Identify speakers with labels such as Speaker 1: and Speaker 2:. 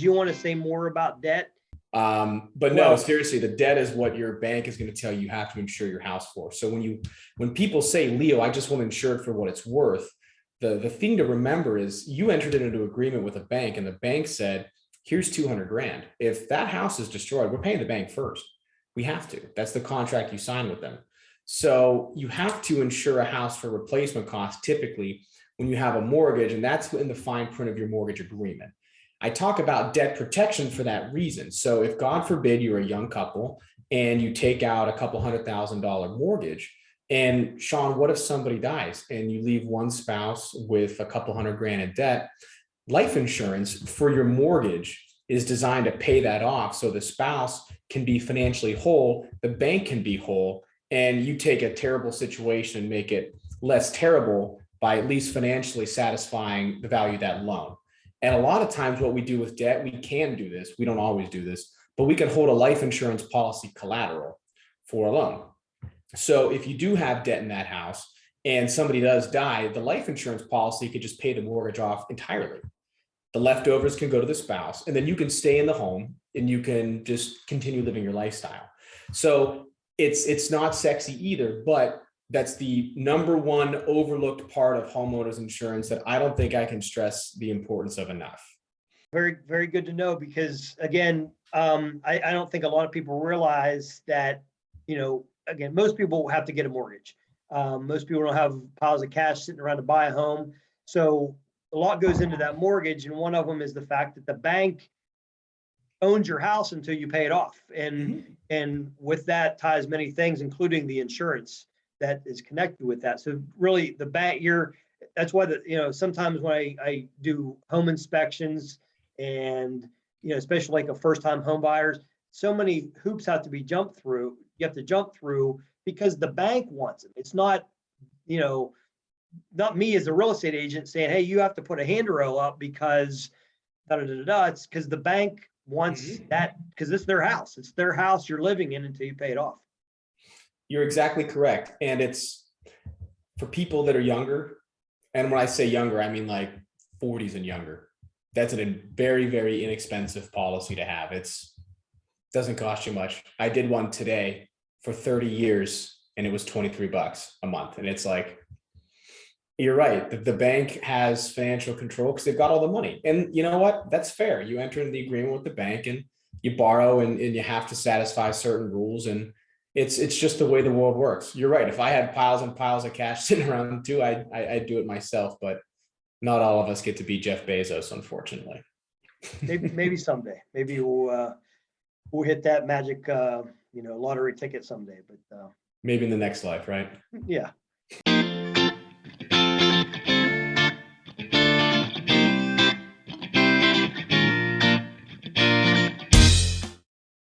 Speaker 1: you want to say more about debt?
Speaker 2: But no, seriously, the debt is what your bank is going to tell you have to insure your house for. So when people say, Leo, I just want to insure it for what it's worth, the thing to remember is you entered into an agreement with a bank and the bank said, here's 200 grand. If that house is destroyed, we're paying the bank first. We have to. That's the contract you sign with them. So you have to insure a house for replacement costs typically when you have a mortgage, and that's in the fine print of your mortgage agreement. I talk about debt protection for that reason. So if God forbid you're a young couple and you take out a couple $100,000 mortgage, and Sean, what if somebody dies and you leave one spouse with a couple hundred grand in debt? Life insurance for your mortgage is designed to pay that off so the spouse can be financially whole, the bank can be whole, and you take a terrible situation and make it less terrible by at least financially satisfying the value of that loan. And a lot of times what we do with debt, we can do this. We don't always do this, but we can hold a life insurance policy collateral for a loan. So if you do have debt in that house and somebody does die, the life insurance policy could just pay the mortgage off entirely. The leftovers can go to the spouse, and then you can stay in the home and you can just continue living your lifestyle. So it's not sexy either, but that's the number one overlooked part of homeowners insurance that I don't think I can stress the importance of enough.
Speaker 1: Very, very good to know, because again, I don't think a lot of people realize that, again, most people have to get a mortgage. Most people don't have piles of cash sitting around to buy a home. So a lot goes into that mortgage. And one of them is the fact that the bank owns your house until you pay it off. And with that ties many things, including the insurance that is connected with that. So really the bank, that's why sometimes when I do home inspections and, especially like a first time home buyers, so many hoops have to be jumped through. You have to jump through because the bank wants it. It's not, not me as a real estate agent saying, hey, you have to put a handrail up because It's because the bank wants that, because it's their house. It's their house you're living in until you pay it off.
Speaker 2: You're exactly correct. And it's for people that are younger. And when I say younger, I mean like 40s and younger. That's a very, very inexpensive policy to have. It doesn't cost you much. I did one today for 30 years and it was $23 a month. And it's like, you're right. The bank has financial control because they've got all the money. And you know what? That's fair. You enter into the agreement with the bank and you borrow and you have to satisfy certain rules. And it's just the way the world works. You're right. If I had piles and piles of cash sitting around too, I'd do it myself, but not all of us get to be Jeff Bezos, unfortunately.
Speaker 1: Maybe someday. Maybe we'll hit that magic lottery ticket someday. But
Speaker 2: maybe in the next life, right?
Speaker 1: Yeah.